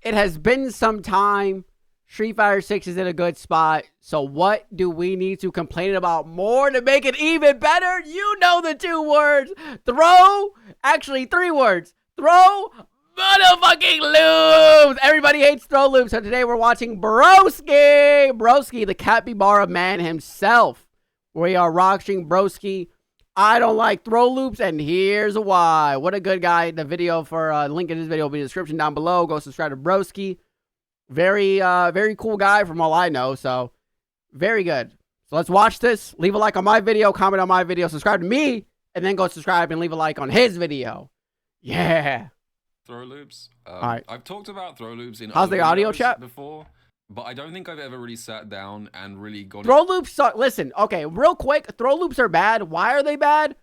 It has been some time. Street Fighter 6 is in a good spot. So what do we need to complain about more to make it even better? You know the 2 words. Throw. Actually, 3 words. Throw motherfucking loops. Everybody hates throw loops. So today we're watching Broski. Broski, the capybara man himself. We are watching Broski. I don't like throw loops, and here's why. What a good guy. The video for link in this video will be in the description down below. Go subscribe to Broski. Very cool guy from all I know. So very good. So let's watch this. Leave a like on my video, comment on my video, subscribe to me, and then go subscribe and leave a like on his video. Yeah. Throw loops. All right. I've talked about throw loops in how's the audio chat before, but I don't think I've ever really sat down and really gone. Throw loops suck. Listen, okay, real quick. Throw loops are bad. Why are they bad?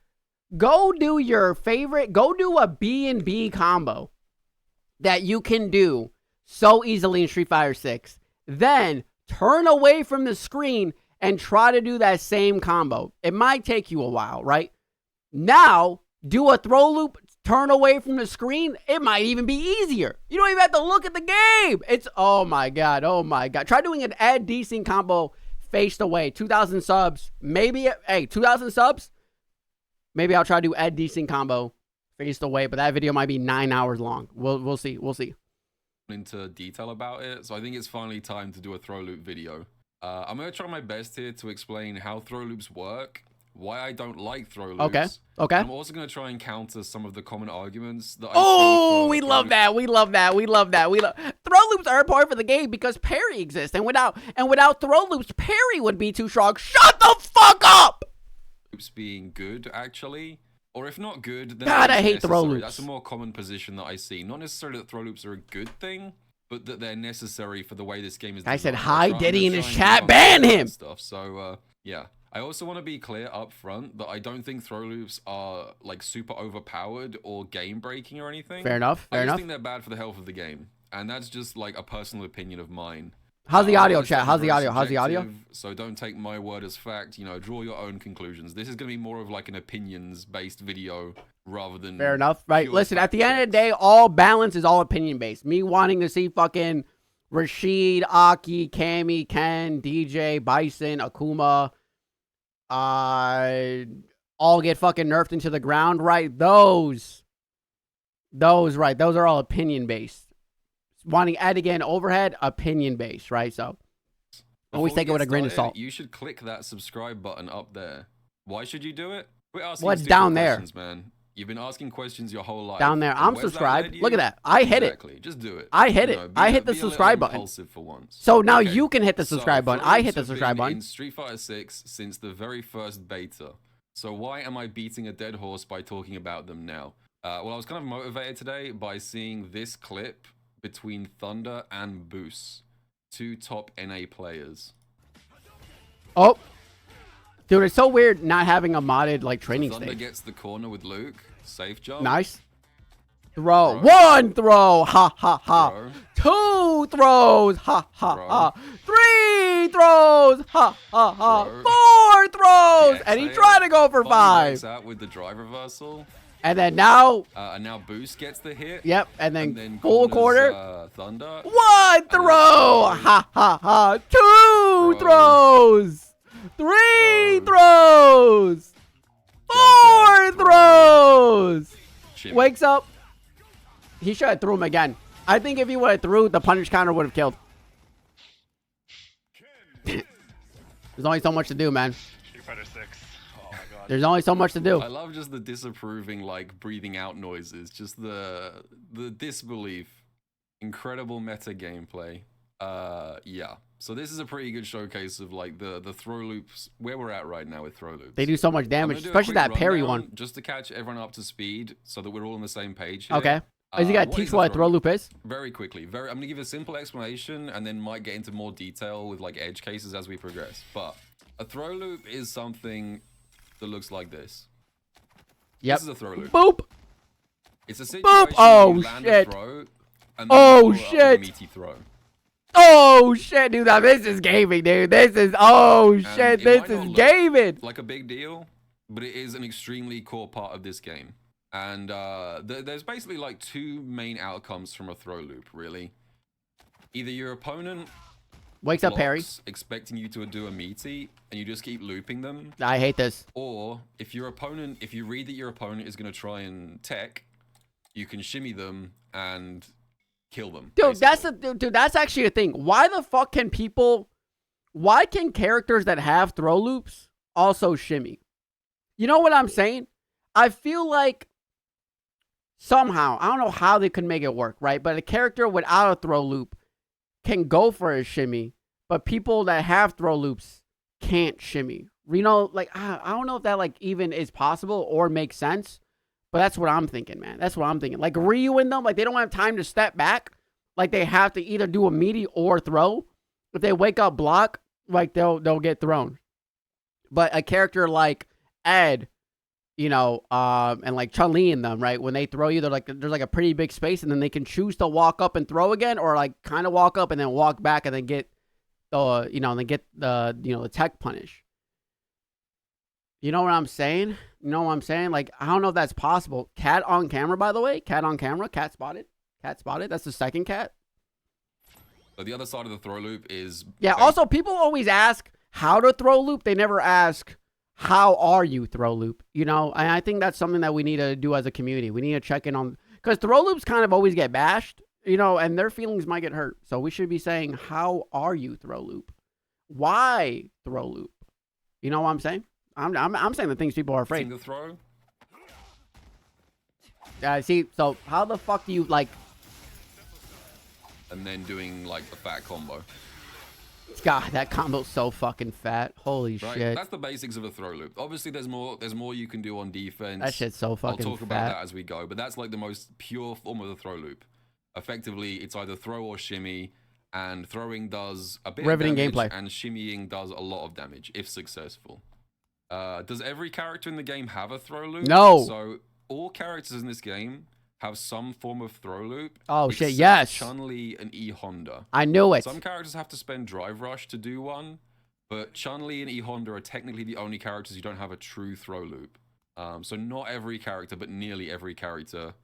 Go do your favorite. Go do a B&B combo that you can do so easily in Street Fighter 6. Then turn away from the screen and try to do that same combo. It might take you a while, right? Now, do a throw loop, turn away from the screen. It might even be easier. You don't even have to look at the game. It's, oh my God, oh my God. Try doing an Ed Decent combo faced away. 2,000 subs. Maybe, hey, 2,000 subs? Maybe I'll try to do Ed Decent combo faced away, but that video might be 9 hours long. We'll see. We'll see. Into detail about it, so I think it's finally time to do a throw loop video. I'm gonna try my best here to explain how throw loops work, why I don't like throw loops. Okay. I'm also gonna try and counter some of the common arguments that we love that. Throw loops are important for the game because Parry exists, and without throw loops, Parry would be too strong. Shut the fuck up. Loops being good, actually. Or if not good, then God, I hate throw loops. That's a more common position that I see. Not necessarily that throw loops are a good thing, but that they're necessary for the way this game is designed. I said, hi, Diddy in his chat, ban him! Stuff. So, yeah. I also want to be clear up front that I don't think throw loops are, like, super overpowered or game-breaking or anything. Fair enough, I just think they're bad for the health of the game. And that's just, like, a personal opinion of mine. How's the audio, chat? How's the audio? So don't take my word as fact. You know, draw your own conclusions. This is going to be more of like an opinions-based video rather than... Fair enough, right? Listen, at the end of the day, all balance is all opinion-based. Me wanting to see fucking Rashid, Aki, Cammy, Ken, DJ, Bison, Akuma, all get fucking nerfed into the ground, right? Those are all opinion-based. Wanting Ed again overhead, opinion based, right? So always take it with a grain of salt. You should click that subscribe button up there. Why should you do it? What's down there, man? You've been asking questions your whole life. Down there, I'm subscribed. Look at that. I hit it. Just do it. I hit it. I hit the subscribe button. For once. So now you can hit the subscribe button. I hit the subscribe button. In Street Fighter 6 since the very first beta. So why am I beating a dead horse by talking about them now? Well, I was kind of motivated today by seeing this clip between Thunder and Boost, 2 top NA players. Oh, dude, it's so weird not having a modded like training Thunder stage. Gets the corner with Luke. Safe jump. Nice. Throw. 1 throw. Ha ha ha. Bro. 2 throws. Ha ha ha. 3 throws. Ha ha ha. 4 throws. And he tried to go for 5. Out with the drive reversal. And then now... and now Boost gets the hit. Yep, and then full quarter. Thunder. 1 throw! Ha ha ha! 2 throws! 3 throws! 4 throws! Wakes up. He should have threw him again. I think if he would have threw, the punish counter would have killed. There's only so much to do, man. Street Fighter 6. There's only so much to do. I love just the disapproving, like, breathing out noises. Just the disbelief. Incredible meta gameplay. Yeah. So this is a pretty good showcase of, like, the throw loops, where we're at right now with throw loops. They do so much damage, especially that Parry one. Just to catch everyone up to speed so that we're all on the same page here. Okay. Is he got to teach what a throw loop is? Very quickly. I'm going to give a simple explanation and then might get into more detail with, like, edge cases as we progress. But a throw loop is something... that looks like this. Yep. This is a throw loop. Boop. It's a situation oh you land shit. A throw and oh shit. Meaty throw. Oh shit, dude. Now this is gaming, dude. This is shit. This is gaming. Like a big deal, but it is an extremely core part of this game. And there's basically like 2 main outcomes from a throw loop, really. Either your opponent wakes up Parry, expecting you to do a meaty, and you just keep looping them. I hate this. Or if you read that your opponent is going to try and tech, you can shimmy them and kill them. Dude, that's actually a thing. Why the fuck can characters that have throw loops also shimmy? You know what I'm saying? I feel like somehow, I don't know how they could make it work, right? But a character without a throw loop can go for a shimmy, but people that have throw loops can't shimmy. You know, like, I don't know if that, like, even is possible or makes sense, but that's what I'm thinking, man. That's what I'm thinking. Like, Ryu in them, like, they don't have time to step back. Like, they have to either do a meaty or throw. If they wake up block, like, they'll get thrown. But a character like Ed, you know, and like Chun-Li in them, right? When they throw you, there's like a pretty big space, and then they can choose to walk up and throw again, or like kind of walk up and then walk back and then get the, you know, and then get the, you know, the tech punish. You know what I'm saying? You know what I'm saying? Like, I don't know if that's possible. Cat on camera, by the way. Cat on camera. Cat spotted. Cat spotted. That's the second cat. But the other side of the throw loop is... Yeah, also, people always ask how to throw loop. They never ask, how are you throw loop? You know, and I think that's something that we need to do as a community. We need to check in on... Because throw loops kind of always get bashed, you know, and their feelings might get hurt. So we should be saying, how are you throw loop? Why throw loop? You know what I'm saying? I'm saying the things people are afraid. The throw? See, so how the fuck do you, like... And then doing, like, the fat combo. God, that combo's so fucking fat. Holy shit. That's the basics of a throw loop. Obviously, there's more you can do on defense. That shit's so fucking fat. I'll talk about that as we go, but that's like the most pure form of the throw loop. Effectively, it's either throw or shimmy, and throwing does a bit riveting of damage, gameplay, and shimmying does a lot of damage, if successful. Does every character in the game have a throw loop? No. So, all characters in this game have some form of throw loop. Oh shit, yes. Chun-Li and E Honda. I knew it. Some characters have to spend Drive Rush to do one, but Chun-Li and E Honda are technically the only characters who don't have a true throw loop. So not every character, but nearly every character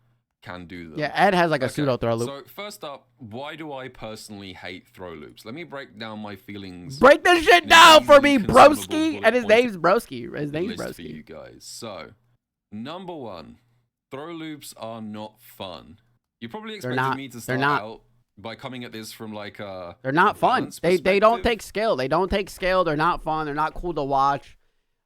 can do them. Yeah, Ed has like a pseudo throw loop. So first up, why do I personally hate throw loops? Let me break down my feelings. Break this shit down for me, Broski. And his name's Broski. His name's Broski. For you guys. So, number one. Throw loops are not fun. You probably expected me to start out by coming at this from like a... They're not fun. They don't take skill. They don't take skill. They're not fun. They're not cool to watch.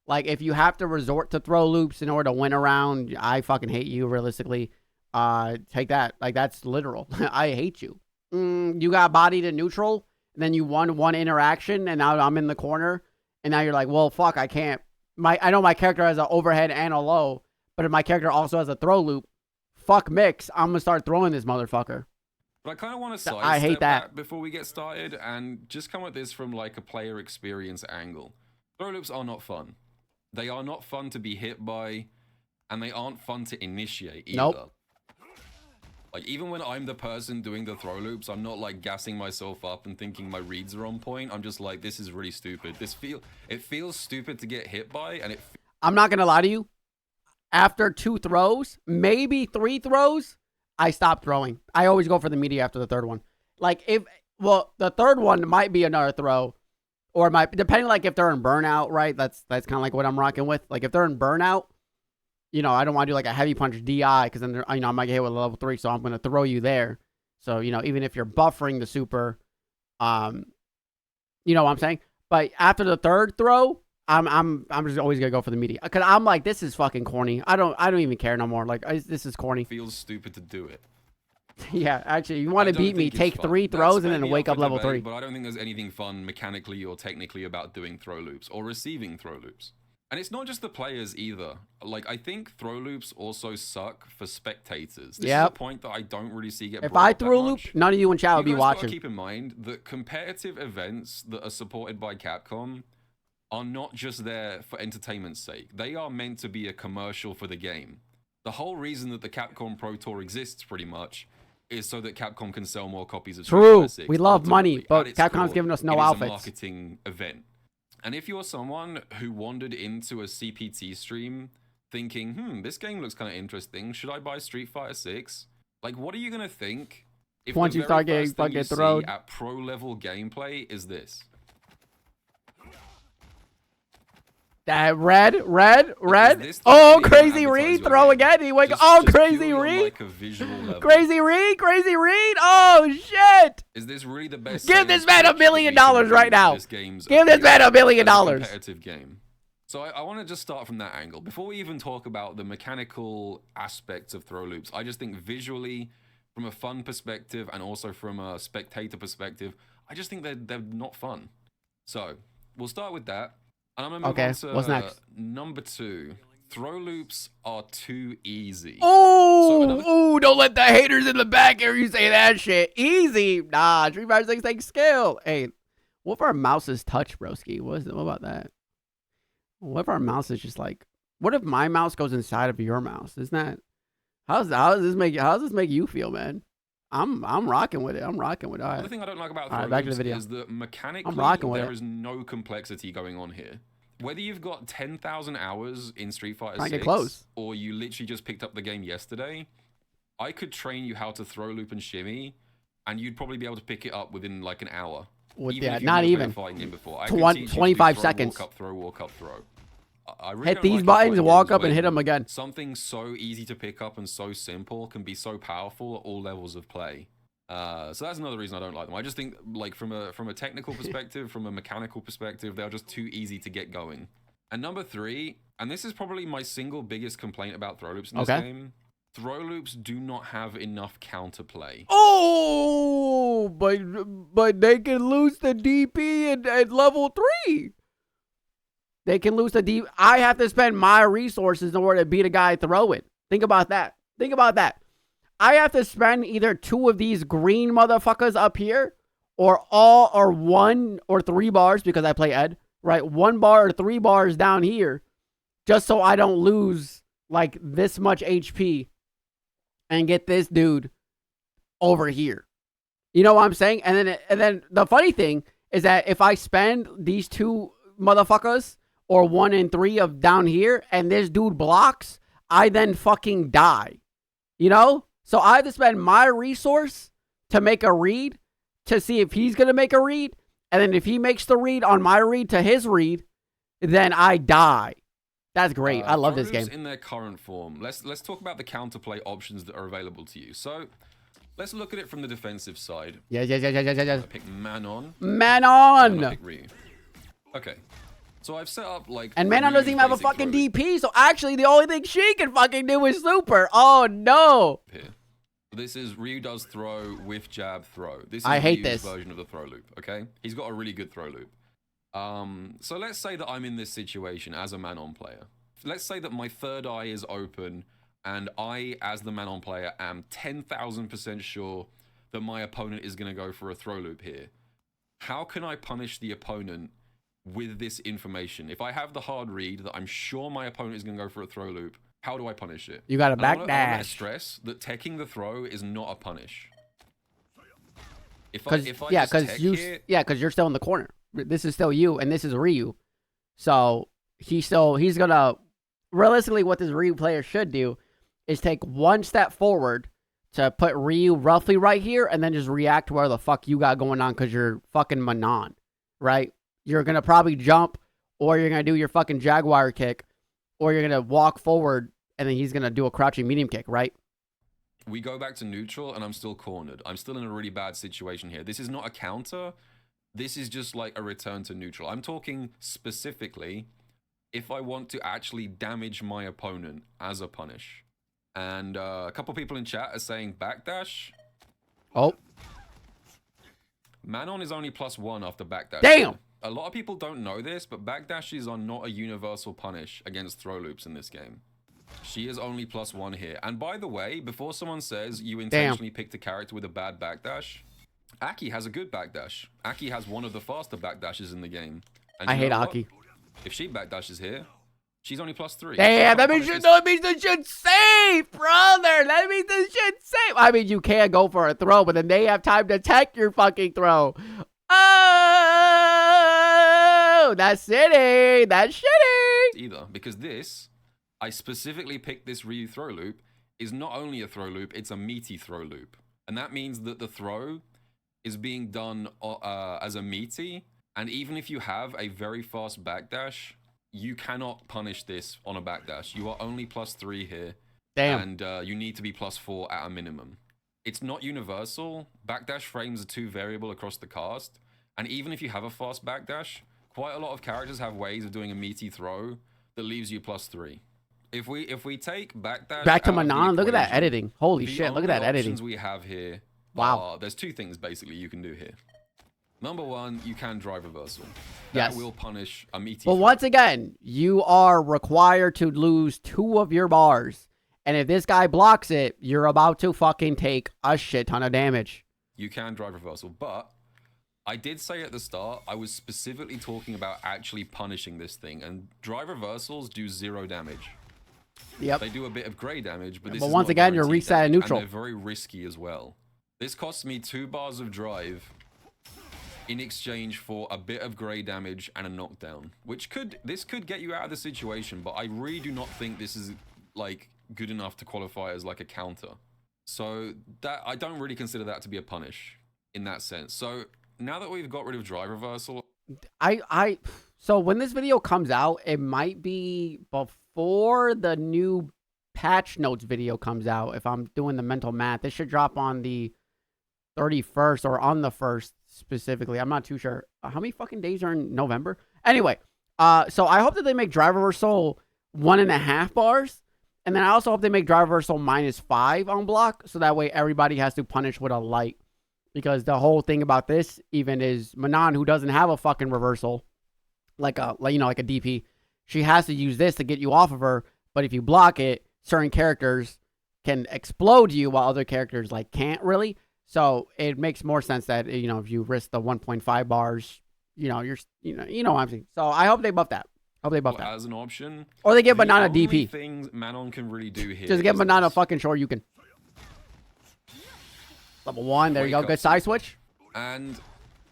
Like, if you have to resort to throw loops in order to win a round, I fucking hate you, realistically. Take that. Like, that's literal. I hate you. You got bodied in neutral, and then you won one interaction, and now I'm in the corner, and now you're like, well, fuck, I can't. I know my character has an overhead and a low, but if my character also has a throw loop, fuck mix, I'm going to start throwing this motherfucker. But I kind of want to sidestep that before we get started and just come at this from like a player experience angle. Throw loops are not fun. They are not fun to be hit by, and they aren't fun to initiate either. Nope. Like, even when I'm the person doing the throw loops, I'm not like gassing myself up and thinking my reads are on point. I'm just like, this is really stupid. It feels stupid to get hit by, and I'm not going to lie to you. After 2 throws, maybe 3 throws, I stop throwing. I always go for the meaty after the third one. Like, the third one might be another throw, or it might, depending, like, if they're in burnout, right? That's kind of like what I'm rocking with. Like, if they're in burnout, you know, I don't want to do like a heavy punch DI, because then, you know, I might get hit with a level 3, so I'm going to throw you there. So, you know, even if you're buffering the super, you know what I'm saying? But after the third throw, I'm just always gonna go for the meaty, because I'm like, this is fucking corny. I don't even care no more. Like, this is corny. Feels stupid to do it. Yeah, actually, you want to beat me? Take 3 throws and then wake up level 3. But I don't think there's anything fun mechanically or technically about doing throw loops or receiving throw loops. And it's not just the players either. Like, I think throw loops also suck for spectators. This is a point that I don't really see get brought up. If I threw a loop, none of you in chat would be watching. Keep in mind that competitive events that are supported by Capcom are not just there for entertainment's sake. They are meant to be a commercial for the game. The whole reason that the Capcom Pro Tour exists, pretty much, is so that Capcom can sell more copies of Street Fighter 6. We love money, but Capcom's giving us no outfits. It is a marketing event. And if you're someone who wandered into a CPT stream thinking, this game looks kind of interesting, should I buy Street Fighter 6? Like, what are you going to think If Once the you start very getting first thing fucking you see thrown. at pro level gameplay is this. That red. This Oh, directly crazy even read. advertise your Throw game? again. He went. Just Oh, crazy purely on, read. like a visual level. Crazy read. Oh, shit. Is this really the best? Give this sales man $1 pitch million that we can right do now. for this game's Give this man appeal $1 million. as a competitive game. So I want to just start from that angle. Before we even talk about the mechanical aspects of throw loops, I just think visually, from a fun perspective and also from a spectator perspective, I just think they're not fun. So we'll start with that. And I'm going to move on to what's next? number 2. Throw loops are too easy. Oh, don't let the haters in the back hear you say that shit. Easy. Nah, Street Fighter 6 takes skill. Hey, what if our mouse is touch, broski? What about that? What if our mouse is just like, what if my mouse goes inside of your mouse? Isn't that, how does this make you feel, man? I'm rocking with it. I'm rocking with it. The thing I don't like about throw back to loops the video. is that mechanically there is no complexity going on here. Whether you've got 10,000 hours in Street Fighter 6 or you literally just picked up the game yesterday, I could train you how to throw loop and shimmy, and you'd probably be able to pick it up within like an hour. Not even. 25 seconds. Walk up, throw. I really hit these buttons, walk up, and hit them again. Something so easy to pick up and so simple can be so powerful at all levels of play. So that's another reason I don't like them. I just think, like, from a technical perspective, from a mechanical perspective, they're just too easy to get going. And number 3, and this is probably my single biggest complaint about throw loops in this game, throw loops do not have enough counterplay. Oh, but they can lose the DP at level 3. They can lose the DP. I have to spend my resources in order to beat a guy throwing. Think about that. I have to spend either 2 of these green motherfuckers up here or 1 or 3 bars because I play Ed, right? 1 bar or 3 bars down here just so I don't lose like this much HP and get this dude over here. You know what I'm saying? And then the funny thing is that if I spend these 2 motherfuckers or 1 and 3 of down here and this dude blocks, I then fucking die. You know? So I have to spend my resource to make a read to see if he's going to make a read. And then if he makes the read on my read to his read, then I die. That's great. I love this game. In their current form, let's talk about the counterplay options that are available to you. So let's look at it from the defensive side. Yes. I pick Manon. Manon. I pick Ryu. Okay. So I've set up like... And Manon doesn't even have a fucking DP, so actually the only thing she can fucking do is super. Oh, no. Here. This is Ryu does throw, whiff, jab, throw. This is Ryu's version of the throw loop, okay? He's got a really good throw loop. So let's say that I'm in this situation as a Manon player. Let's say that my third eye is open and I, as the Manon player, am 10,000% sure that my opponent is going to go for a throw loop here. How can I punish the opponent with this information? If I have the hard read that I'm sure my opponent is going to go for a throw loop, how do I punish it? You got to backdash. I want to stress that teching the throw is not a punish. Because you're still in the corner. This is still you, and this is Ryu. So he's gonna, realistically, what this Ryu player should do is take 1 step forward to put Ryu roughly right here, and then just react to where the fuck you got going on because you're fucking Manon, right? You're gonna probably jump, or you're gonna do your fucking Jaguar kick, or you're gonna walk forward, and then he's gonna do a crouching medium kick, right? We go back to neutral, and I'm still cornered. I'm still in a really bad situation here. This is not a counter. This is just like a return to neutral. I'm talking specifically if I want to actually damage my opponent as a punish. And a couple people in chat are saying backdash. Oh. Manon is only +1 after backdash. Damn! A lot of people don't know this, but backdashes are not a universal punish against throw loops in this game. She is only +1 here. And by the way, before someone says you intentionally picked a character with a bad backdash, Aki has a good backdash. Aki has one of the faster backdashes in the game. And I hate Aki. If she backdashes here, she's only +3. Damn, that means the shit's safe, brother. That means the shit's safe. I mean, you can go for a throw, but then they have time to tech your fucking throw. Oh, that's shitty. That's shitty. Either, because this, I specifically picked this Ryu throw loop, is not only a throw loop, it's a meaty throw loop. And that means that the throw is being done as a meaty. And even if you have a very fast backdash, you cannot punish this on a backdash. You are only +3 here. Damn. And you need to be +4 at a minimum. It's not universal. Backdash frames are too variable across the cast. And even if you have a fast backdash, quite a lot of characters have ways of doing a meaty throw that leaves you +3. If we take backdash Back to out of the Manon, look at that equation, editing. Holy the shit, look at that only editing. options we have here Wow. there's two things basically you can do here. Number one, you can drive reversal. Yes. That will punish a meaty But throw. once again, you are required to lose 2 of your bars. And if this guy blocks it, you're about to fucking take a shit ton of damage. You can drive reversal, but I did say at the start, I was specifically talking about actually punishing this thing, and drive reversals do 0 damage. Yep. They do a bit of grey damage, but this But is once not again, you're guaranteed reset at damage, neutral. And they're very risky as well. This costs me 2 bars of drive in exchange for a bit of grey damage and a knockdown, which this could get you out of the situation, but I really do not think this is like good enough to qualify as like a counter. So that I don't really consider that to be a punish in that sense. So now that we've got rid of drive reversal, So when this video comes out, it might be before the new patch notes video comes out. If I'm doing the mental math, it should drop on the 31st or on the 1st specifically. I'm not too sure. How many fucking days are in November? Anyway, so I hope that they make drive reversal 1.5 bars. And then I also hope they make drive reversal -5 on block. So that way everybody has to punish with a light. Because the whole thing about this even is Manon, who doesn't have a fucking reversal, like a DP, she has to use this to get you off of her. But if you block it, certain characters can explode you while other characters like can't really. So it makes more sense that, you know, if you risk the 1.5 bars, you know what I'm saying. So I hope they buff that. I hope they buff that. as an option, Or they give the Manon a only DP. thing Manon can really do here Just give is Manon a this. fucking sure you can. Level 1, there you go. Wake up Good side switch. And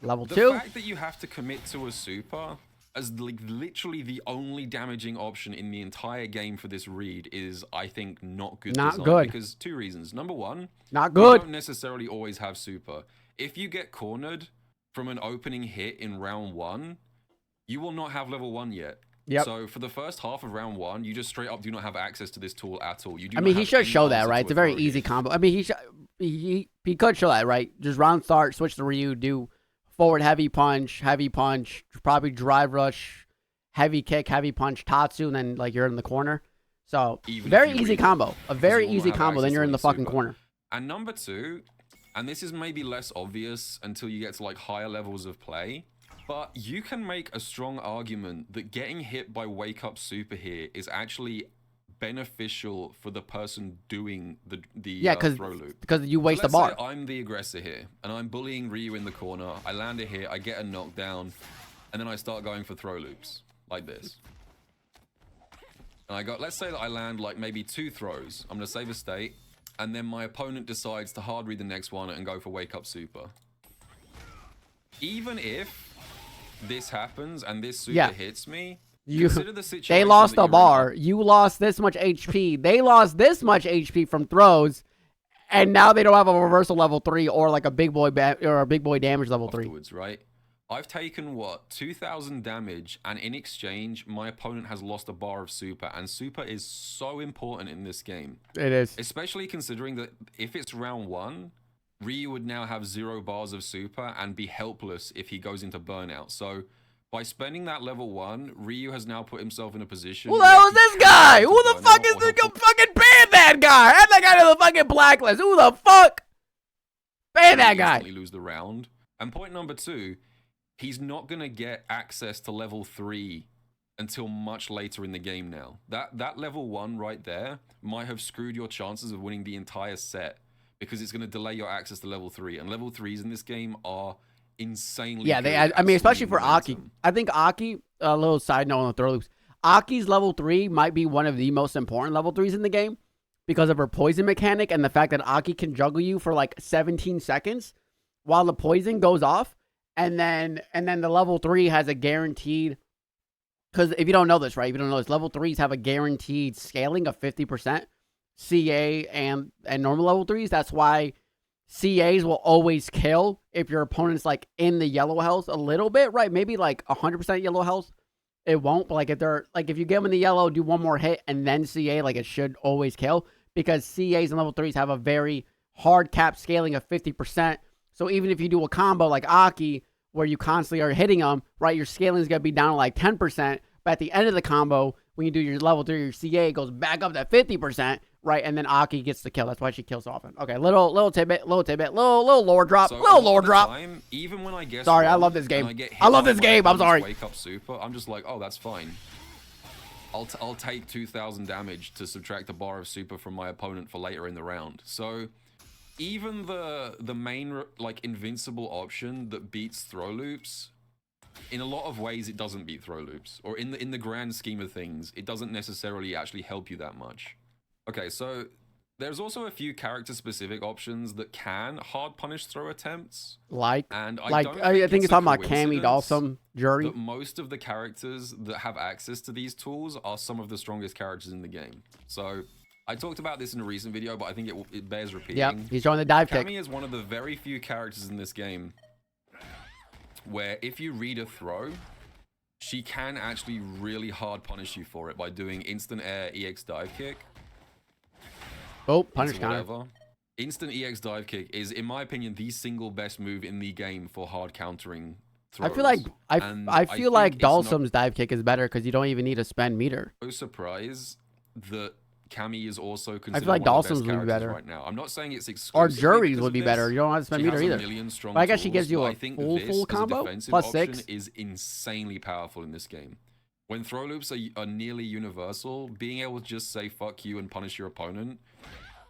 Level the 2. fact that you have to commit to a super as like literally the only damaging option in the entire game for this read is, I think, not good Not design. good. Because 2 reasons. Number one, Not you good. don't necessarily always have super. If you get cornered from an opening hit in round 1, you will not have level 1 yet. Yep. So for the first half of round 1, you just straight up do not have access to this tool at all. You do I mean, not he have should any show that, answer right? to It's a very throw easy here. combo. I mean, he could show that, right? Just round start, switch to Ryu, do forward heavy punch, probably drive rush, heavy kick, heavy punch, Tatsu, and then like you're in the corner. So Even very if you easy read it, combo. A very you will not easy have combo. Then access you're to in the any fucking super. corner. And number 2, and this is maybe less obvious until you get to like higher levels of play, but you can make a strong argument that getting hit by wake up super here is actually beneficial for the person doing the Yeah, throw loop. because you waste So a bar. let's say I'm the aggressor here, and I'm bullying Ryu in the corner. I land a hit, I get a knockdown, and then I start going for throw loops like this. And let's say that I land like maybe 2 throws. I'm gonna save a state, and then my opponent decides to hard read the next one and go for wake up super. Even if this happens and this super hits me, consider the situation They lost that a you're in. bar. You lost this much HP. They lost this much HP from throws, and now they don't have a reversal level 3 or like a big boy damage level 3. Afterwards, right? I've taken, what, 2,000 damage, and in exchange, my opponent has lost a bar of super, and super is so important in this game. It is. Especially considering that if it's round 1, Ryu would now have 0 bars of super and be helpless if he goes into burnout. So by spending that level 1, Ryu has now put himself in a position. Who the hell is this guy? Who the fuck is this? Fucking ban that guy. Add that guy to the fucking blacklist. Who the fuck? Ban that guy. Lose the round. And point number 2, he's not going to get access to level 3 until much later in the game now. That level 1 right there might have screwed your chances of winning the entire set, because it's going to delay your access to level 3. And level 3s in this game are insanely good I mean, at especially swinging for Aki. momentum. I think Aki, a little side note on the throw loops, Aki's level 3 might be one of the most important level 3s in the game because of her poison mechanic and the fact that Aki can juggle you for like 17 seconds while the poison goes off. And then the level 3 has a guaranteed, because if you don't know this, right? If you don't know this, level 3s have a guaranteed scaling of 50%. CA and normal level 3s. That's why CAs will always kill if your opponent's like in the yellow health a little bit, right? Maybe like 100% yellow health. It won't, but like if they're like if you get them in the yellow, do one more hit and then CA, like it should always kill because CAs and level 3s have a very hard cap scaling of 50%. So even if you do a combo like Aki where you constantly are hitting them, right, your scaling is gonna be down to like 10%. But at the end of the combo, when you do your level 3, your CA goes back up to 50%, right? And then Aki gets the kill. That's why she kills so often. Okay, little tidbit, little lore drop, so little lore drop. Time, even when I guess sorry, I love this game. I love this game. I'm sorry. Wake up super. I'm just like, oh, that's fine. I'll take 2,000 damage to subtract a bar of super from my opponent for later in the round. So even the main like invincible option that beats throw loops, in a lot of ways it doesn't beat throw loops, or in the grand scheme of things, it doesn't necessarily actually help you that much. Okay, so there's also a few character-specific options that can hard punish throw attempts. I think it's you're talking about Cammy, Dawson, Jury. That most of the characters that have access to these tools are some of the strongest characters in the game. So I talked about this in a recent video, but I think it bears repeating. Yep, he's showing the dive kick. Cammy is one of the very few characters in this game where if you read a throw, she can actually really hard punish you for it by doing instant air EX dive kick. Oh, punish counter. Instant EX dive kick is, in my opinion, the single best move in the game for hard countering throws. I feel like Dalsum's dive kick is better because you don't even need to spend meter. No surprise that Cammy is also considered I feel like Dalsum's would be better right now. I'm not saying it's exclusive. Or Jury's would be better. You don't have to spend meter either. But I guess she gives you a full combo. Plus 6 is insanely powerful in this game. When throw loops are nearly universal, being able to just say fuck you and punish your opponent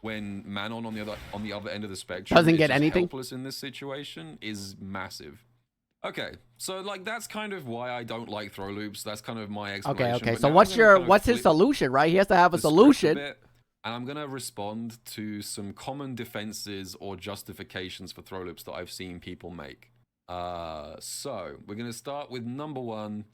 when Manon on the other end of the spectrum doesn't get anything helpless in this situation is massive. Okay, so like that's kind of why I don't like throw loops. That's kind of my explanation. Okay. So what's his solution, right? He has to have a solution. And I'm gonna respond to some common defenses or justifications for throw loops that I've seen people make. So we're gonna start with number 1.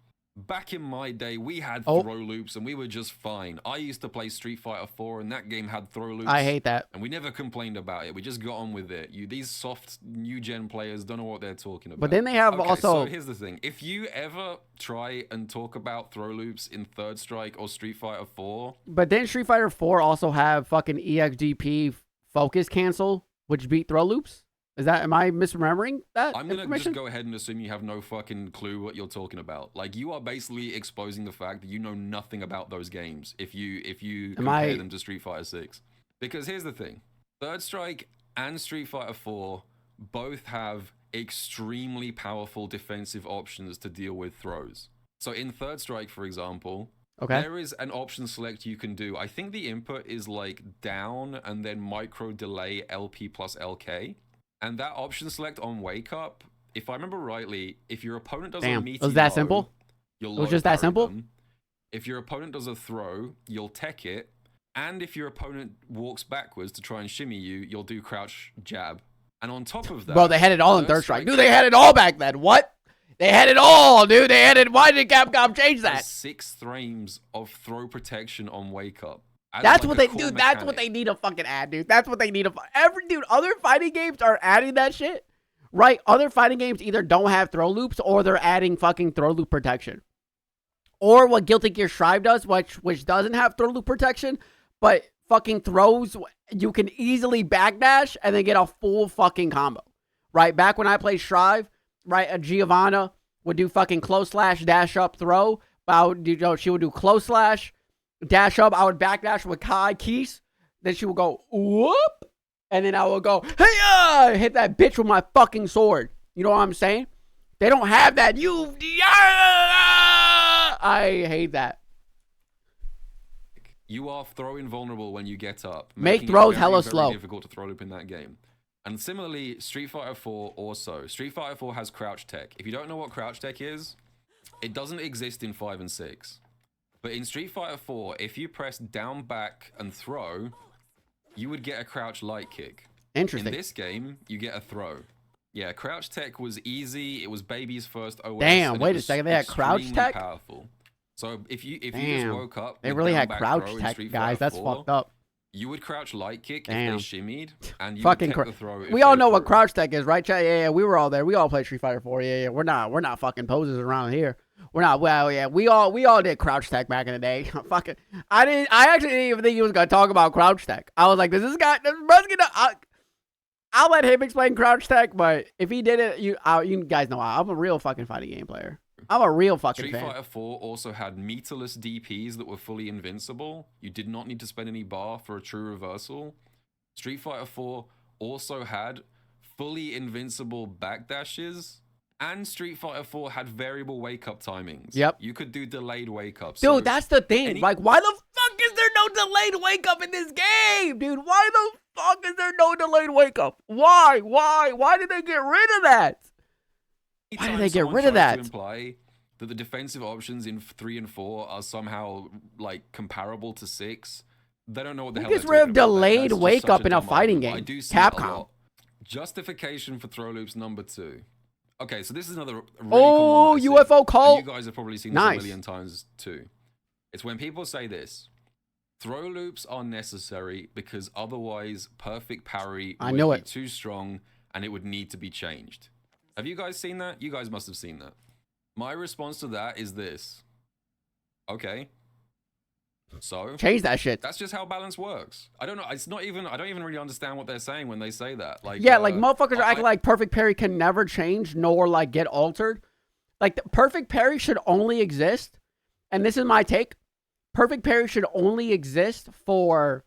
Back in my day, we had throw loops and we were just fine. I used to play Street Fighter 4 and that game had throw loops. I hate that. And we never complained about it. We just got on with it. These soft new gen players don't know what they're talking about. But then they have also... So here's the thing. If you ever try and talk about throw loops in Third Strike or Street Fighter 4... But then Street Fighter 4 also have fucking EXGP focus cancel, which beat throw loops? Am I misremembering that? I'm going to just go ahead and assume you have no fucking clue what you're talking about. Like, you are basically exposing the fact that you know nothing about those games if you compare them to Street Fighter 6. Because here's the thing. Third Strike and Street Fighter 4 both have extremely powerful defensive options to deal with throws. So in Third Strike, for example, there is an option select you can do. I think the input is like down and then micro delay LP plus LK. And that option select on wake up, if I remember rightly, if your opponent does a meaty was that simple? It was just that simple? If your opponent does a throw, you'll tech it. And if your opponent walks backwards to try and shimmy you, you'll do crouch jab. And on top of that... Bro, they had it all in Third Strike. Dude, they had it all back then. What? They had it all, dude. They had it. Why did Capcom change that? 6 frames of throw protection on wake up. That's what they do. That's what they need to fucking add, dude. That's what they need to other fighting games are adding that shit, right? Other fighting games either don't have throw loops or they're adding fucking throw loop protection, or what Guilty Gear Strive does, which doesn't have throw loop protection, but fucking throws you can easily backdash and then get a full fucking combo, right? Back when I played Strive, right, a Giovanna would do fucking close slash dash up throw, but she would do close slash. Dash up, I would backdash with Kai Keys. Then she would go, whoop. And then I would go, hey, hit that bitch with my fucking sword. You know what I'm saying? They don't have that. I hate that. You are throw invulnerable when you get up. Make throws hella very slow. Difficult to throw loop in that game. And similarly, Street Fighter 4 also. Street Fighter 4 has crouch tech. If you don't know what crouch tech is, it doesn't exist in 5 and 6. But in Street Fighter 4, if you press down, back, and throw, you would get a crouch light kick. Interesting. In this game, you get a throw. Yeah, crouch tech was easy. It was baby's first OS. Damn, wait a second. They had crouch tech? Powerful. So if you just woke up, they really had crouch tech, guys. That's fucked up. You would crouch light kick Damn. if they shimmied, and you Fucking would the throw. We all know what crouch tech is, right? Yeah, we were all there. We all played Street Fighter 4. Yeah. We're not fucking poses around here. We're not. Well, yeah, we all did crouch tech back in the day. Fucking, I actually didn't even think he was gonna talk about crouch tech. I was like, does Broski know? I'll let him explain crouch tech, but if he did it, you guys know I'm a real fucking fighting game player. I'm a real fucking Street fan. Fighter 4 also had meterless DPs that were fully invincible. You did not need to spend any bar for a true reversal. Street Fighter 4 also had fully invincible backdashes. And Street Fighter 4 had variable wake-up timings. Yep. You could do delayed wake-ups. Dude, that's the thing. Like, why the fuck is there no delayed wake-up in this game, dude? Why the fuck is there no delayed wake-up? Why? Why did they get rid of that? Why did they get rid of that? To imply that the defensive options in 3 and 4 are somehow like comparable to 6. They don't know what the hell they're talking about. Who gets rid of delayed wake up in a fighting game? I do see Capcom. Justification for throw loops number 2. Okay, so this is another really common UFO call. You guys have probably seen this a million times too. It's when people say this: throw loops are necessary because otherwise perfect parry would be too strong and it would need to be changed. Have you guys seen that? You guys must have seen that. My response to that is this. Okay. So change that shit. That's just how balance works. I don't know. It's not even. I don't even really understand what they're saying when they say that. Like, yeah, like motherfuckers are acting like perfect parry can never change nor like get altered. Like the perfect parry should only exist, and this is my take. Perfect parry should only exist for,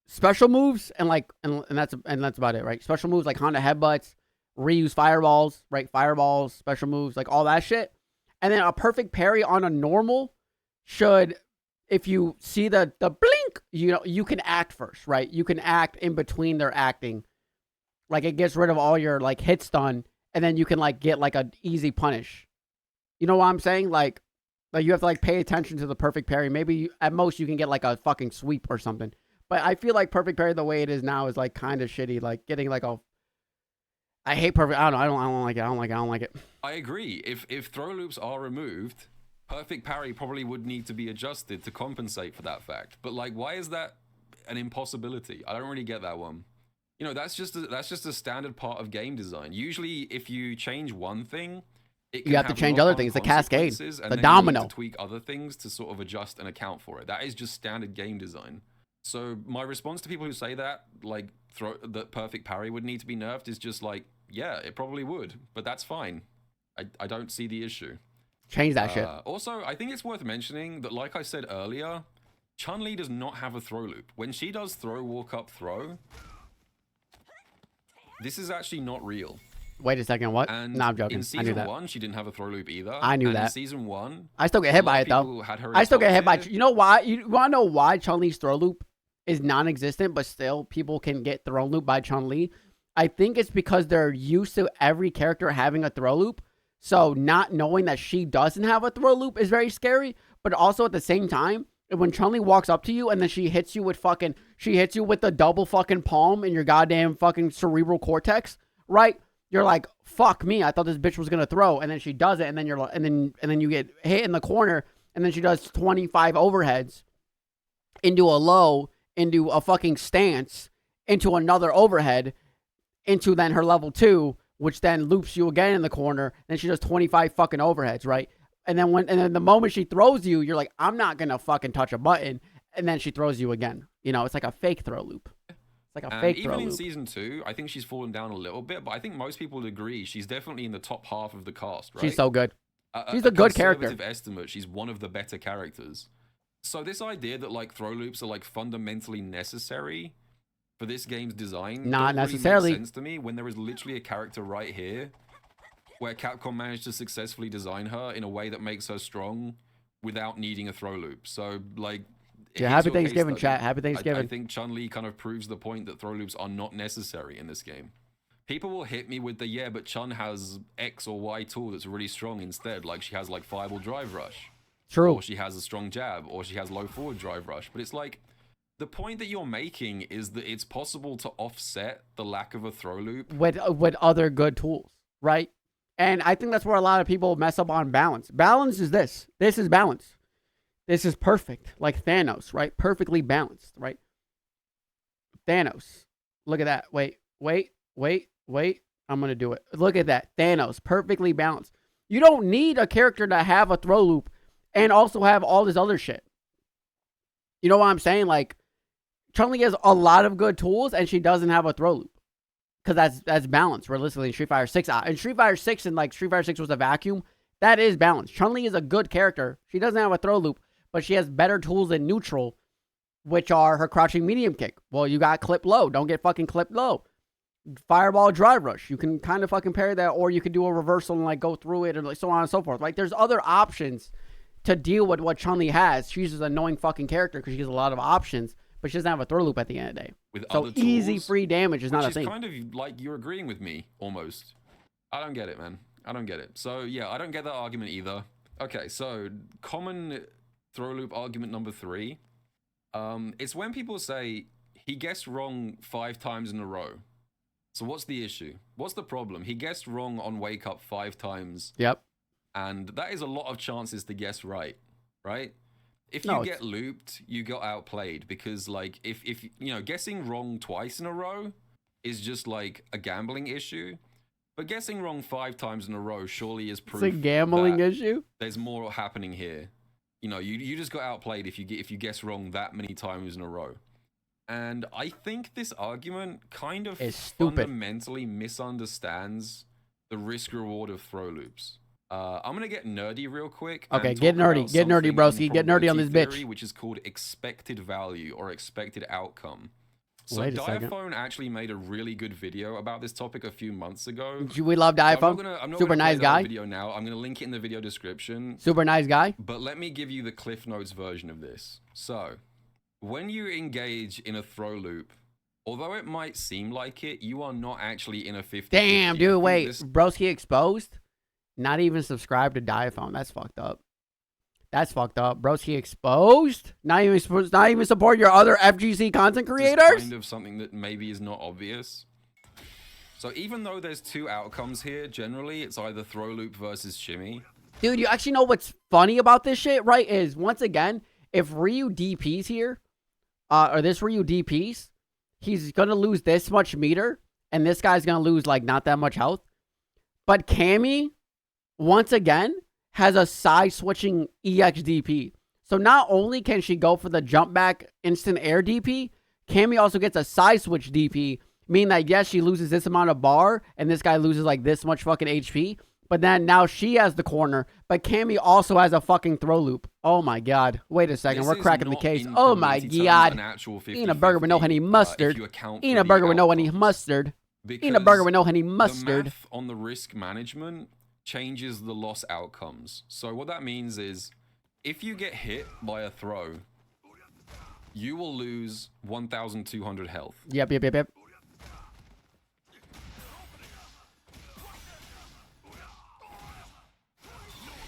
special moves and like and that's about it, right? Special moves like Honda headbutts, reuse fireballs, right? Fireballs, special moves, like all that shit. And then a perfect parry on a normal should, if you see the blink, you can act first, right? You can act in between their acting. Like it gets rid of all your like hit stun, and then you can like get like an easy punish. You know what I'm saying? Like you have to like pay attention to the perfect parry. Maybe at most you can get like a fucking sweep or something. But I feel like perfect parry the way it is now is like kind of shitty. Like getting like a, I hate perfect. I don't like it. I don't like it. I agree. If throw loops are removed, perfect parry probably would need to be adjusted to compensate for that fact. But like, why is that an impossibility? I don't really get that one. You know, that's just a standard part of game design. Usually, if you change one thing, you have to change other things. The cascade, the domino. You need to tweak other things to sort of adjust and account for it. That is just standard game design. So my response to people who say that, like, that perfect parry would need to be nerfed is just like, yeah, it probably would, but that's fine. I don't see the issue. Change that shit. Also, I think it's worth mentioning that, like I said earlier, Chun-Li does not have a throw loop. When she does throw, walk up, throw, this is actually not real. Wait a second, what? And no, I'm joking. In season 1, she didn't have a throw loop either. I knew and that. In season 1, I still get hit by it though. I still get hit by it. You know why? You want to know why Chun-Li's throw loop is non-existent, but still people can get thrown loop by Chun-Li? I think it's because they're used to every character having a throw loop. So not knowing that she doesn't have a throw loop is very scary. But also at the same time, when Chun-Li walks up to you and then she hits you with the double fucking palm in your goddamn fucking cerebral cortex, right? You're like, fuck me, I thought this bitch was gonna throw, and then she does it, and then you're like, and then you get hit in the corner, and then she does 25 overheads into a low, into a fucking stance, into another overhead, into then her level 2, which then loops you again in the corner. Then she does 25 fucking overheads, right? And then the moment she throws you, you're like, I'm not gonna fucking touch a button, and then she throws you again. You know, it's like a fake throw loop. It's like a fake throw loop. Even in season 2, I think she's fallen down a little bit, but I think most people would agree she's definitely in the top half of the cast, right? She's so good. She's a good character. Estimate, she's one of the better characters. So this idea that like throw loops are like fundamentally necessary for this game's design, not necessarily makes sense to me when there is literally a character right here where Capcom managed to successfully design her in a way that makes her strong without needing a throw loop. So like, yeah, happy Thanksgiving, chat. Happy Thanksgiving. I think Chun-Li kind of proves the point that throw loops are not necessary in this game. People will hit me with the, yeah, but Chun has X or Y tool that's really strong instead. Like she has like Fireball Drive Rush. True. Or she has a strong jab, or she has low forward drive rush. But it's like, the point that you're making is that it's possible to offset the lack of a throw loop with other good tools, right? And I think that's where a lot of people mess up on balance. Balance is this. This is balance. This is perfect. Like Thanos, right? Perfectly balanced, right? Thanos. Look at that. Wait. I'm going to do it. Look at that. Thanos. Perfectly balanced. You don't need a character to have a throw loop and also have all this other shit. You know what I'm saying? Like, Chun-Li has a lot of good tools and she doesn't have a throw loop. Because that's balanced, realistically, in Street Fighter 6. And Street Fighter 6 and like Street Fighter 6 was a vacuum. That is balanced. Chun-Li is a good character. She doesn't have a throw loop, but she has better tools in neutral, which are her crouching medium kick. Well, you got clip low. Don't get fucking clipped low. Fireball drive rush. You can kind of fucking parry that, or you could do a reversal and like go through it, or like so on and so forth. Like there's other options to deal with what Chun-Li has. She's just an annoying fucking character because she has a lot of options, but she doesn't have a throw loop at the end of the day. With so other tools, easy free damage is not a thing. Which is kind of like you're agreeing with me almost. I don't get it, man. I don't get it. So yeah, I don't get that argument either. Okay, so common throw loop argument number 3. It's when people say he guessed wrong 5 times in a row. So what's the issue? What's the problem? He guessed wrong on wake up 5 times. Yep. And that is a lot of chances to guess right, right? If you get looped, you got outplayed because like if you know, guessing wrong twice in a row is just like a gambling issue. But guessing wrong 5 times in a row surely is proof. It's a gambling issue. There's more happening here. You know, you just got outplayed if you guess wrong that many times in a row. And I think this argument kind of fundamentally misunderstands the risk reward of throw loops. I'm gonna get nerdy real quick. Okay, get nerdy, broski, get nerdy on this bitch. Which is called expected value or expected outcome. So Wait a second. Diaphone actually made a really good video about this topic a few months ago. We love Diaphone. I'm not Super gonna nice play guy. The video now. I'm gonna link it in the video description. Super nice guy. But let me give you the Cliff Notes version of this. So, when you engage in a throw loop, although it might seem like it, you are not actually in a 50-50. Damn, dude, wait. Broski exposed? Not even subscribed to Diaphone. That's fucked up. That's fucked up. Broski exposed? Not even support your other FGC content creators? It's kind of something that maybe is not obvious. So even though there's 2 outcomes here, generally it's either throw loop versus shimmy. Dude, you actually know what's funny about this shit, right? Is once again, if Ryu DPs here, or this Ryu DPs, he's gonna lose this much meter, and this guy's gonna lose like not that much health. But Cammy, once again, has a side switching EX DP. So not only can she go for the jump back instant air DP, Cammy also gets a side switch DP, meaning that yes, she loses this amount of bar, and this guy loses like this much fucking HP. But then now she has the corner, but Cammy also has a fucking throw loop. Oh my god. Wait a second, we're cracking the case. Oh my god. Eating a burger with no honey mustard. Eating a burger with no honey mustard. Eating a burger with no honey mustard. The math on the risk management changes the loss outcomes. So what that means is, if you get hit by a throw, you will lose 1,200 health. Yep.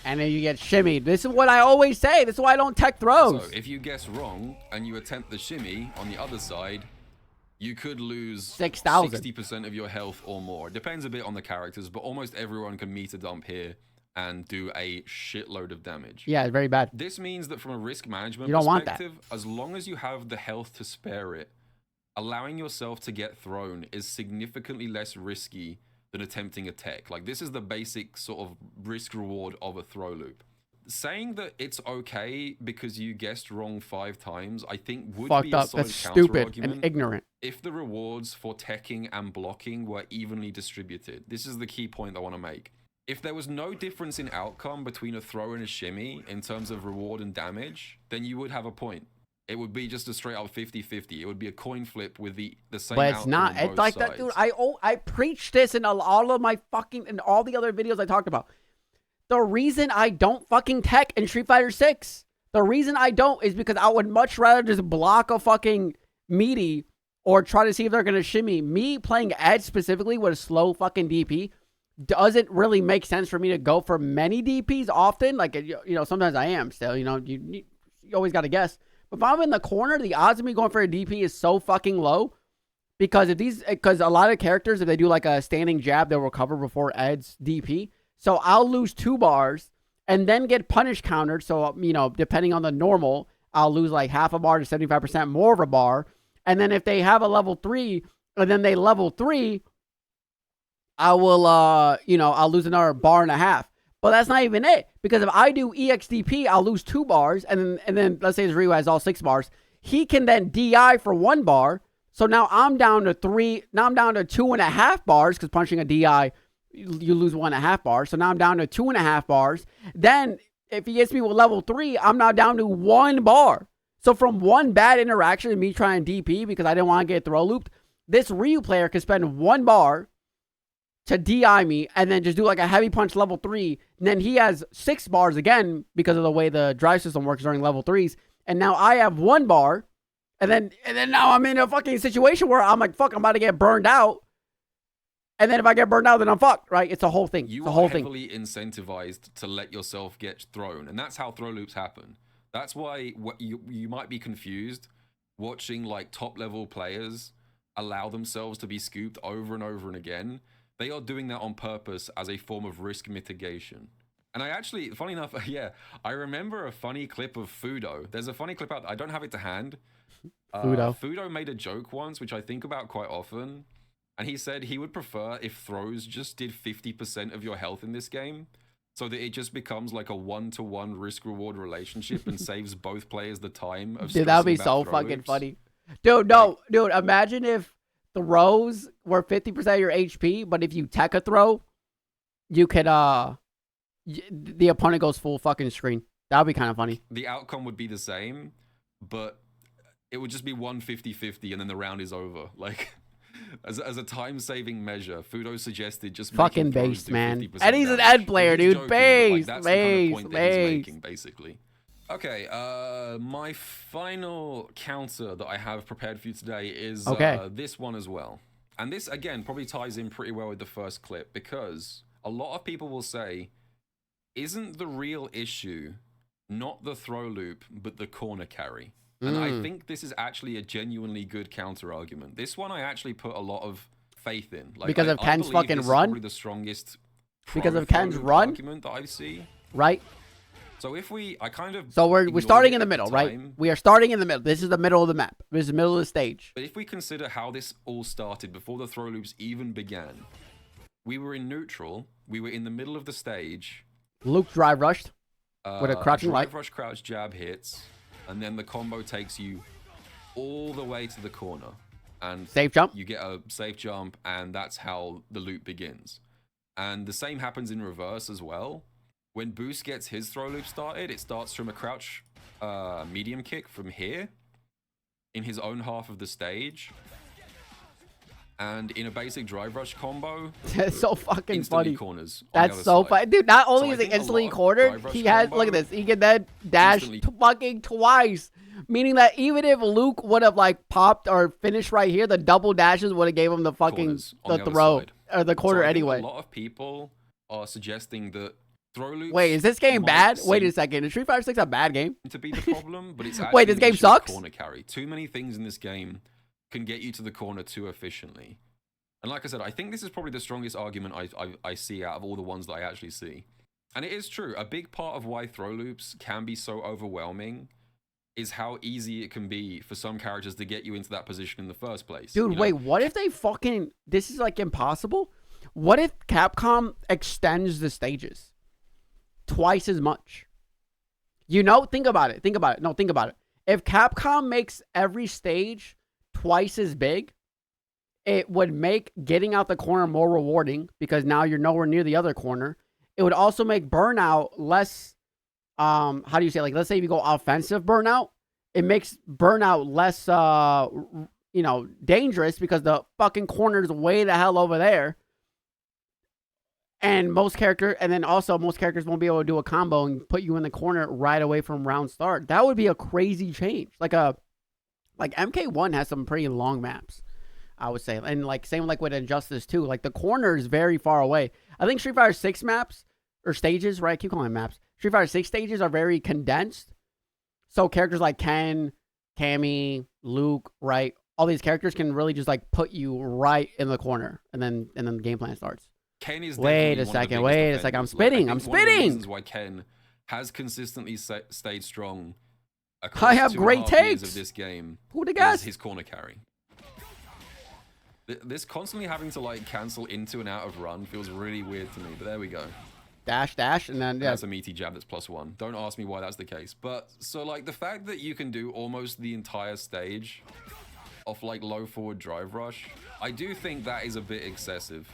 And then you get shimmied. This is what I always say. This is why I don't tech throws. So if you guess wrong and you attempt the shimmy on the other side, you could lose 6,000. 60% of your health or more. It depends a bit on the characters, but almost everyone can meter dump here and do a shitload of damage. Yeah, it's very bad. This means that from a risk management you don't perspective, want that. As long as you have the health to spare it, allowing yourself to get thrown is significantly less risky than attempting a tech. Like, this is the basic sort of risk reward of a throw loop. Saying that it's okay because you guessed wrong 5 times, I think would be a solid That's stupid counter-argument and ignorant. if the rewards for teching and blocking were evenly distributed. This is the key point I want to make. If there was no difference in outcome between a throw and a shimmy in terms of reward and damage, then you would have a point. It would be just a straight up 50-50. It would be a coin flip with the same But it's not. It's like that, dude. I preached this in all of my fucking, in all the other videos I talked about. The reason I don't fucking tech in Street Fighter 6, the reason I don't is because I would much rather just block a fucking meaty or try to see if they're going to shimmy. Me playing Edge specifically with a slow fucking DP doesn't really make sense for me to go for many DPs often. Like, you know, sometimes I am still, you know, you always got to guess. But if I'm in the corner, the odds of me going for a DP is so fucking low. Because because a lot of characters, if they do like a standing jab, they'll recover before Ed's DP. So I'll lose 2 bars, and then get punish countered. So, you know, depending on the normal, I'll lose like half a bar to 75% more of a bar. And then if they have a level 3 and then they level 3, I will, you know, I'll lose another bar and a half. But that's not even it. Because if I do EXDP, I'll lose 2 bars. And then let's say this Ryu has all 6 bars. He can then DI for 1 bar. So now I'm down to 3. Now I'm down to 2.5 bars because punching a DI, you lose 1.5 bars. So now I'm down to 2.5 bars. Then if he gets me with level 3, I'm now down to 1 bar. So from one bad interaction and me trying DP because I didn't want to get throw looped, this Ryu player could spend 1 bar to DI me and then just do like a heavy punch level 3. And then he has 6 bars again because of the way the drive system works during level 3s. And now I have 1 bar. And then now I'm in a fucking situation where I'm like, fuck, I'm about to get burned out. And then if I get burned out, then I'm fucked, right? It's a whole thing. You it's a whole are thing. heavily incentivized to let yourself get thrown. And that's how throw loops happen. That's why you might be confused watching like top level players allow themselves to be scooped over and over and again. They are doing that on purpose as a form of risk mitigation. And I actually, funny enough, yeah, I remember a funny clip of Fudo. There's a funny clip out there. I don't have it to hand. Fudo made a joke once, which I think about quite often. And he said he would prefer if throws just did 50% of your health in this game, so that it just becomes like a 1-to-1 risk-reward relationship and saves both players the time of Dude, that would be so fucking funny. Dude, no, dude, imagine if throws were 50% of your HP, but if you tech a throw, you could, the opponent goes full fucking screen. That would be kind of funny. The outcome would be the same, but it would just be 1-50-50 and then the round is over. Like, as a time-saving measure, Fudo suggested just fucking base, man. And he's an Ed player, dude. Base, that's the kind of point that he's base. making, basically. Okay, my final counter that I have prepared for you today is this one as well. And this, again, probably ties in pretty well with the first clip, because a lot of people will say, isn't the real issue not the throw loop, but the corner carry? And I think this is actually a genuinely good counter argument. This one I actually put a lot of faith in. Like, because of Ken's fucking run? Probably the strongest because of Ken's run argument that I see. Right. So if So we're starting in the middle, right? We are starting in the middle. This is the middle of the map. This is the middle of the stage. But if we consider how this all started before the throw loops even began, we were in neutral. We were in the middle of the stage. Luke drive rushed with a crouching light. Drive rush crouch jab hits. And then the combo takes you all the way to the corner. And safe jump. You get a safe jump, and that's how the loop begins. And the same happens in reverse as well. When Boost gets his throw loop started, it starts from a crouch medium kick from here in his own half of the stage. And in a basic drive rush combo, that's so fucking funny. Corners. That's so funny, dude. Not only is he instantly cornered, he has look at this. He can then dash fucking twice, meaning that even if Luke would have like popped or finished right here, the double dashes would have gave him the fucking the throw or the corner anyway. A lot of people are suggesting that throw loops. Wait, is this game bad? Wait a second. Is Street Fighter 6 a bad game? To be the problem, but it's actually wait, this game sucks. Corner carry. Too many things in this game can get you to the corner too efficiently. And like I said, I think this is probably the strongest argument I see out of all the ones that I actually see. And it is true. A big part of why throw loops can be so overwhelming is how easy it can be for some characters to get you into that position in the first place. Dude, wait, what if they fucking... This is like impossible? What if Capcom extends the stages twice as much? You know, think about it. Think about it. No, think about it. If Capcom makes every stage twice as big, it would make getting out the corner more rewarding because now you're nowhere near the other corner. It would also make burnout less, how do you say, like, let's say if you go offensive burnout, it makes burnout less, you know, dangerous because the fucking corner's way the hell over there. And most characters won't be able to do a combo and put you in the corner right away from round start. That would be a crazy change. Like MK1 has some pretty long maps, I would say. And like same like with Injustice 2. Like the corner is very far away. I think Street Fighter 6 maps or stages, right? I keep calling them maps. Street Fighter 6 stages are very condensed. So characters like Ken, Cammy, Luke, right? All these characters can really just like put you right in the corner and then the game plan starts. Ken is wait a second. I'm spitting. One of the reasons why Ken has consistently stayed strong across I have 2.5 great years takes of this game. Who'da Is guessed? his corner carry. This constantly having to like cancel into and out of run feels really weird to me, but there we go. Dash, dash, and then yeah. That's a meaty jab that's +1. Don't ask me why that's the case. But so like the fact that you can do almost the entire stage off like low forward drive rush, I do think that is a bit excessive.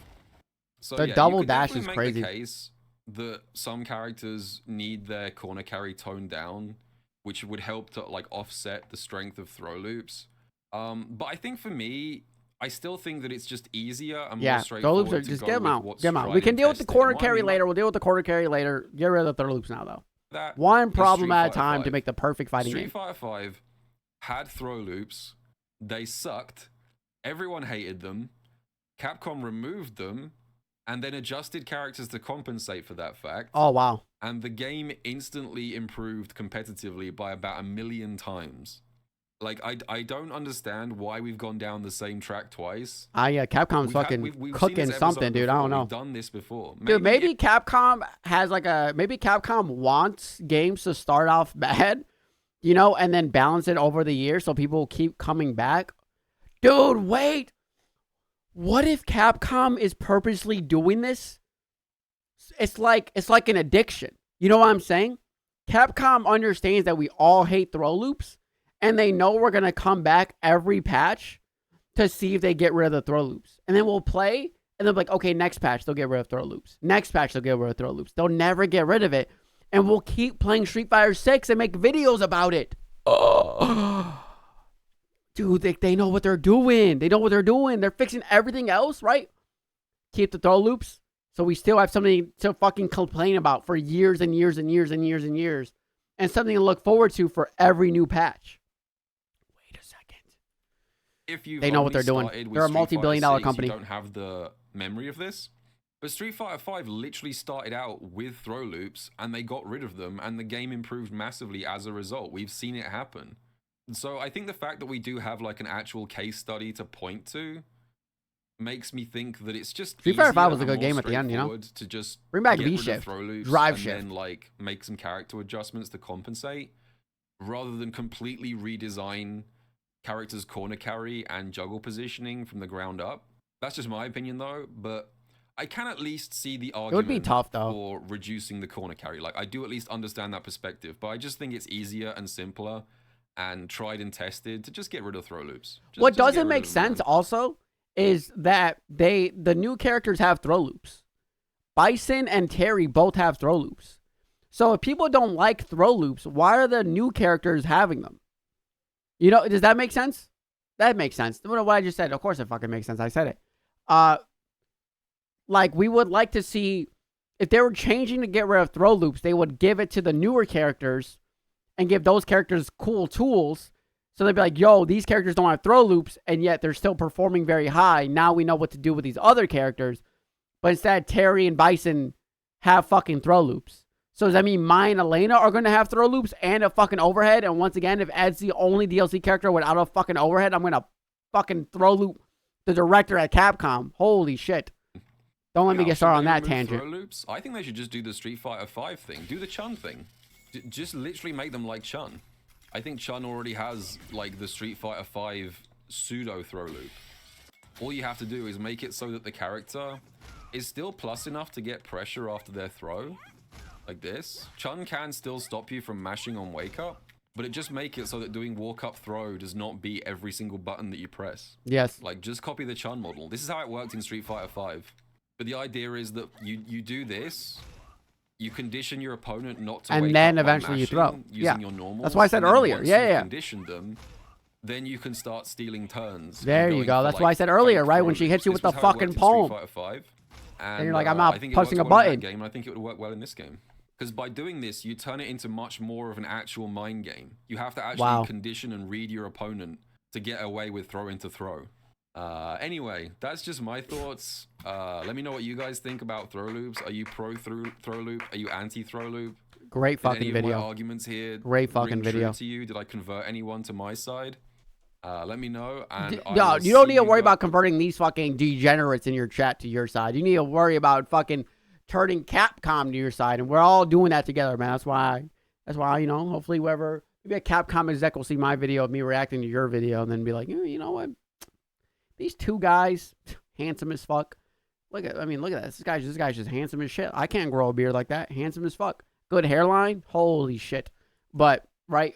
So The yeah, double you could dash definitely is make crazy. the case that some characters need their corner carry toned down, which would help to like offset the strength of throw loops. But I think for me, I still think that it's just easier and more Yeah, throw straightforward loops are to just go get them with out. what's Get them out. tried We can and deal with the tested. corner And what I carry mean by later. We'll deal with the corner carry later. Get rid of the throw loops now, though. that One is problem Street at a Fighter time to 5. make the perfect fighting Street game. Fighter 5 had throw loops. They sucked. Everyone hated them. Capcom removed them and then adjusted characters to compensate for that fact. Oh, wow. And the game instantly improved competitively by about 1 million times. Like, I don't understand why we've gone down the same track twice. Yeah, Capcom's We've had- fucking we've seen cooking this episode something, dude. I before. don't know. We've done this before. Dude, maybe Capcom has like maybe Capcom wants games to start off bad, you know, and then balance it over the years so people keep coming back. Dude, wait. What if Capcom is purposely doing this? It's like an addiction. You know what I'm saying? Capcom understands that we all hate throw loops, and they know we're going to come back every patch to see if they get rid of the throw loops. And then we'll play, and they'll be like, okay, next patch, they'll get rid of throw loops. Next patch, they'll get rid of throw loops. They'll never get rid of it. And we'll keep playing Street Fighter 6 and make videos about it. Oh. Dude, they know what they're doing. They know what they're doing. They're fixing everything else, right? Keep the throw loops. So we still have something to fucking complain about for years and years and years and years and years. And something to look forward to for every new patch. Wait a second. If you They know what they're doing. They're a multi-billion-dollar company. You don't have the memory of this. But Street Fighter 5 literally started out with throw loops, and they got rid of them, and the game improved massively as a result. We've seen it happen. So I think the fact that we do have like an actual case study to point to makes me think that it's just Street Fighter 5 was a easier good and game more at the end, you know? straightforward to just Bring back get rid of V-shift, throw loops drive and shift. then like make some character adjustments to compensate, rather than completely redesign characters' corner carry and juggle positioning from the ground up. That's just my opinion though, but I can at least see the argument would be tough, though. for reducing the corner carry. Like, I do at least understand that perspective, but I just think it's easier and simpler and tried and tested to just get rid of throw loops. What just get doesn't rid make of them, sense man. also is that the new characters have throw loops. Bison and Terry both have throw loops. So if people don't like throw loops, why are the new characters having them? You know, does that make sense? That makes sense. What I just said, of course it fucking makes sense. I said it. Like, we would like to see, if they were changing to get rid of throw loops, they would give it to the newer characters and give those characters cool tools. So they'd be like, yo, these characters don't have throw loops, and yet they're still performing very high. Now we know what to do with these other characters. But instead, Terry and Bison have fucking throw loops. So does that mean Mai and Elena are going to have throw loops and a fucking overhead? And once again, if Ed's the only DLC character without a fucking overhead, I'm going to fucking throw loop the director at Capcom. Holy shit. Don't let me get started on that tangent. Throw loops? I think they should just do the Street Fighter 5 thing. Do the Chun thing. Just literally make them like Chun. I think Chun already has like the Street Fighter 5 pseudo throw loop. All you have to do is make it so that the character is still plus enough to get pressure after their throw. Like this. Chun can still stop you from mashing on wake up, but just make it so that doing walk up throw does not beat every single button that you press. Yes. Like, just copy the Chun model. This is how it worked in Street Fighter 5. But the idea is that you do this, you condition your opponent not to wake and then up by eventually you mashing throw. using Yeah. your normals, That's why I said and then earlier. once Yeah, you've yeah. conditioned them, then you can start stealing turns. and There you going go. for, That's like, why I said earlier, fake right? throw When she hits loops. you with This the was how it fucking worked in palm. Street Fighter 5. And you're like, I'm not I think it pressing worked a well in that button. game, and I think it would work well in this game. Because by doing this, you turn it into much more of an actual mind game. You have to actually condition and read your opponent to get away with throw into throw. Anyway, that's just my thoughts. Let me know what you guys think about throw loops. Are you pro throw loop? Are you anti throw loop? Great Did fucking any video. Of my arguments here Great fucking ring true video. to you? Did I convert anyone to my side? Let me know. And No, you don't need to worry about converting these fucking degenerates in your chat to your side. You need to worry about fucking turning Capcom to your side, and we're all doing that together, man. That's why, you know, hopefully whoever, maybe a Capcom exec will see my video of me reacting to your video and then be like, you know what? These two guys, handsome as fuck. Look at this. This guy's just handsome as shit. I can't grow a beard like that. Handsome as fuck. Good hairline. Holy shit. But, right.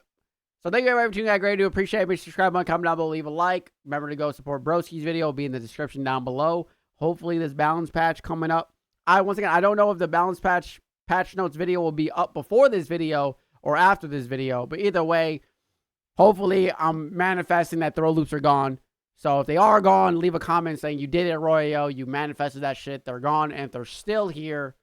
So thank you everybody for tuning in. Great to appreciate it. Make sure to subscribe, comment down below, leave a like. Remember to go support Broski's video. It'll be in the description down below. Hopefully this balance patch coming up. Once again, I don't know if the balance patch notes video will be up before this video or after this video. But either way, hopefully I'm manifesting that throw loops are gone. So if they are gone, leave a comment saying you did it, ArroyoYo. You manifested that shit. They're gone. And if they're still here,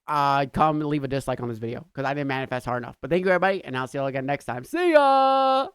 come leave a dislike on this video because I didn't manifest hard enough. But thank you, everybody. And I'll see you all again next time. See ya!